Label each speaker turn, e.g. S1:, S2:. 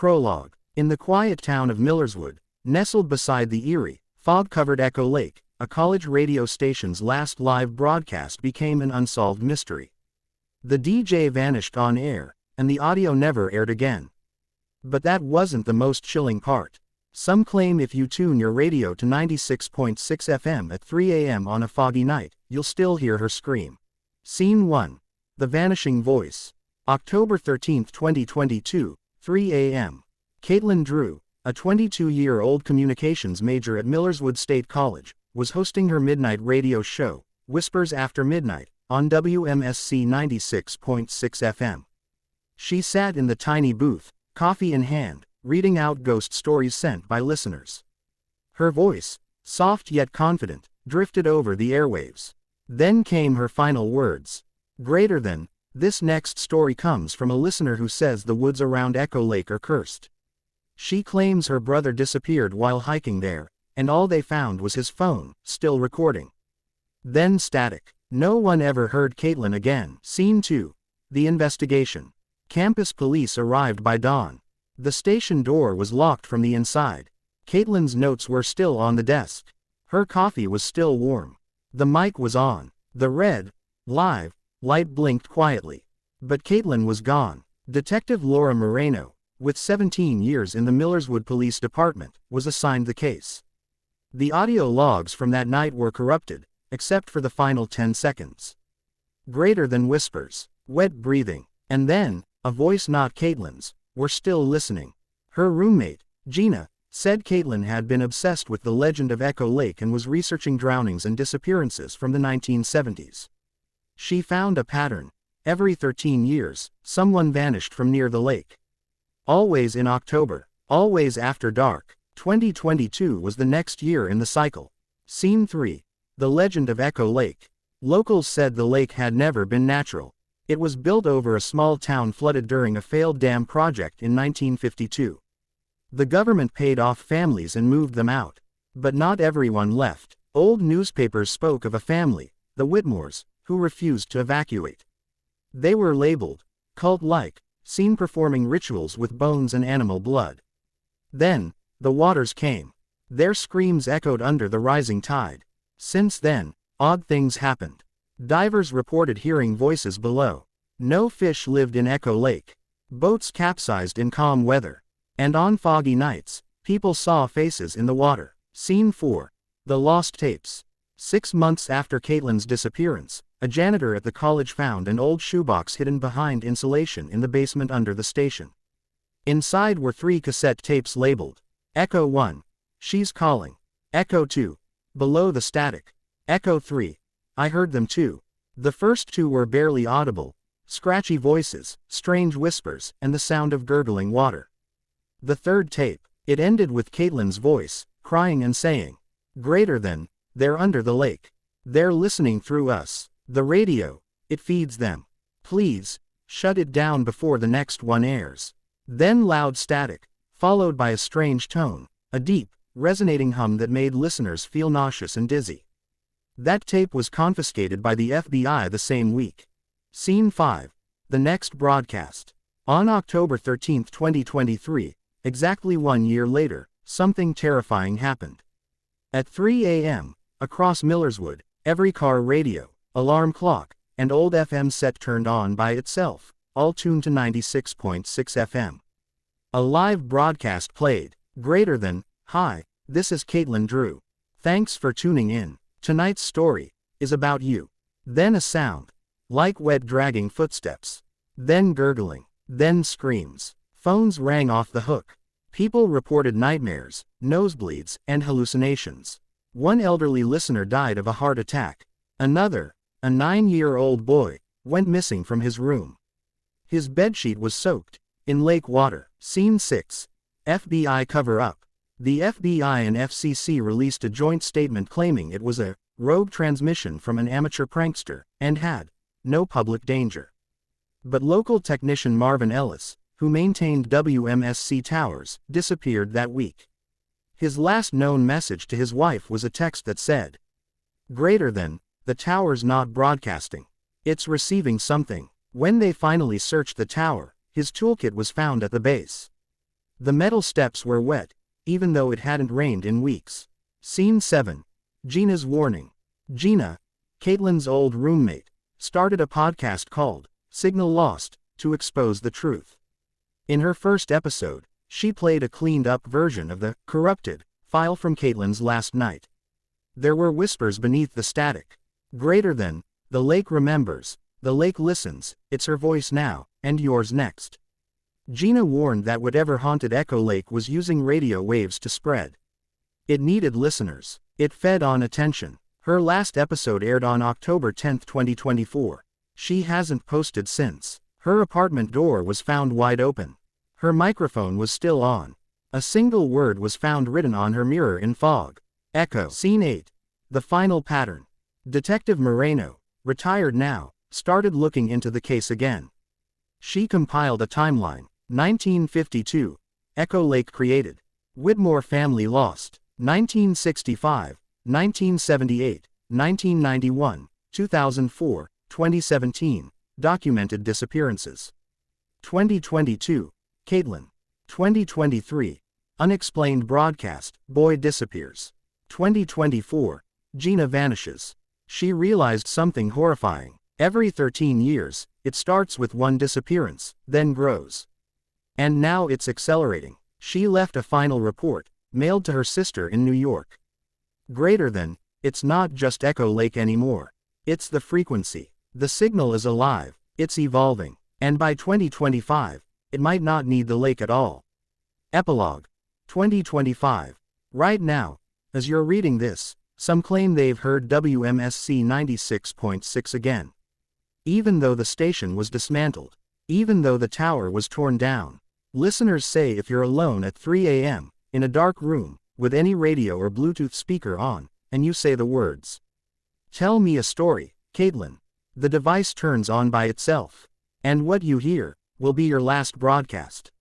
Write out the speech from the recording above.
S1: Prologue. In the quiet town of Millerswood, nestled beside the eerie, fog-covered Echo Lake, a college radio station's last live broadcast became an unsolved mystery. The DJ vanished on air, and the audio never aired again. But that wasn't the most chilling part. Some claim if you tune your radio to 96.6 FM at 3 a.m. on a foggy night, you'll still hear her scream. Scene 1. The Vanishing Voice. October 13, 2022, 3 a.m. Caitlin Drew, a 22-year-old communications major at Millerswood State College, was hosting her midnight radio show, Whispers After Midnight, on WMSC 96.6 FM. She sat in the tiny booth, coffee in hand, reading out ghost stories sent by listeners. Her voice, soft yet confident, drifted over the airwaves. Then came her final words. Greater than. This next story comes from a listener who says the woods around Echo Lake are cursed. She claims her brother disappeared while hiking there, and all they found was his phone, still recording. Then static. No one ever heard Caitlin again. Scene 2. The Investigation. Campus police arrived by dawn. The station door was locked from the inside. Caitlin's notes were still on the desk. Her coffee was still warm. The mic was on. The red, live, light blinked quietly. But Caitlin was gone. Detective Laura Moreno, with 17 years in the Millerswood Police Department, was assigned the case. The audio logs from that night were corrupted, except for the final 10 seconds. Greater than whispers, wet breathing, and then, a voice not Caitlin's. We're still listening. Her roommate, Gina, said Caitlin had been obsessed with the legend of Echo Lake and was researching drownings and disappearances from the 1970s. She found a pattern. Every 13 years, someone vanished from near the lake. Always in October, always after dark. 2022 was the next year in the cycle. Scene 3. The Legend of Echo Lake. Locals said the lake had never been natural. It was built over a small town flooded during a failed dam project in 1952. The government paid off families and moved them out. But not everyone left. Old newspapers spoke of a family, the Whitmores, who refused to evacuate. They were labeled cult-like, seen performing rituals with bones and animal blood. Then, the waters came. Their screams echoed under the rising tide. Since then, odd things happened. Divers reported hearing voices below. No fish lived in Echo Lake. Boats capsized in calm weather. And on foggy nights, people saw faces in the water. Scene 4. The Lost Tapes. 6 months after Caitlin's disappearance, a janitor at the college found an old shoebox hidden behind insulation in the basement under the station. Inside were 3 cassette tapes labeled Echo 1. She's Calling. Echo 2. Below the Static. Echo 3. I heard them too. The first 2 were barely audible, scratchy voices, strange whispers, and the sound of gurgling water. The third tape, it ended with Caitlin's voice, crying and saying, Greater than. They're under the lake. They're listening through us. The radio, it feeds them. Please, shut it down before the next one airs. Then loud static, followed by a strange tone, a deep, resonating hum that made listeners feel nauseous and dizzy. That tape was confiscated by the FBI the same week. Scene 5. The next broadcast. On October 13, 2023, exactly 1 year later, something terrifying happened. At 3 a.m., across Millerswood, every car radio, alarm clock, and old FM set turned on by itself, all tuned to 96.6 FM. A live broadcast played. Greater than. Hi, this is Caitlin Drew. Thanks for tuning in. Tonight's story is about you. Then a sound, like wet dragging footsteps. Then gurgling. Then screams. Phones rang off the hook. People reported nightmares, nosebleeds, and hallucinations. One elderly listener died of a heart attack. Another, a 9-year-old boy, went missing from his room. His bedsheet was soaked in lake water. Scene 6. FBI cover-up. The FBI and FCC released a joint statement claiming it was a rogue transmission from an amateur prankster and had no public danger. But local technician Marvin Ellis, who maintained WMSC towers, disappeared that week. His last known message to his wife was a text that said, Greater than. The tower's not broadcasting. It's receiving something. When they finally searched the tower, his toolkit was found at the base. The metal steps were wet, even though it hadn't rained in weeks. Scene 7. Gina's warning. Gina, Caitlin's old roommate, started a podcast called Signal Lost to expose the truth. In her first episode, she played a cleaned-up version of the corrupted file from Caitlin's last night. There were whispers beneath the static. Greater than, the lake remembers, the lake listens, it's her voice now, and yours next. Gina warned that whatever haunted Echo Lake was using radio waves to spread. It needed listeners. It fed on attention. Her last episode aired on October 10, 2024. She hasn't posted since. Her apartment door was found wide open. Her microphone was still on. A single word was found written on her mirror in fog. Echo. Scene 8. The final pattern. Detective Moreno, retired now, started looking into the case again. She compiled a timeline. 1952. Echo Lake created. Whitmore family lost. 1965, 1978, 1991, 2004, 2017. Documented disappearances. 2022. Caitlin. 2023. Unexplained broadcast. Boy disappears. 2024. Gina vanishes. She realized something horrifying. Every 13 years, it starts with one disappearance, then grows. And now it's accelerating. She left a final report, mailed to her sister in New York. Greater than, it's not just Echo Lake anymore. It's the frequency. The signal is alive, it's evolving, and by 2025, it might not need the lake at all. Epilogue. 2025. Right now, as you're reading this, some claim they've heard WMSC 96.6 again. Even though the station was dismantled. Even though the tower was torn down. Listeners say if you're alone at 3 a.m., in a dark room, with any radio or Bluetooth speaker on, and you say the words, "Tell me a story, Caitlin," the device turns on by itself. And what you hear will be your last broadcast.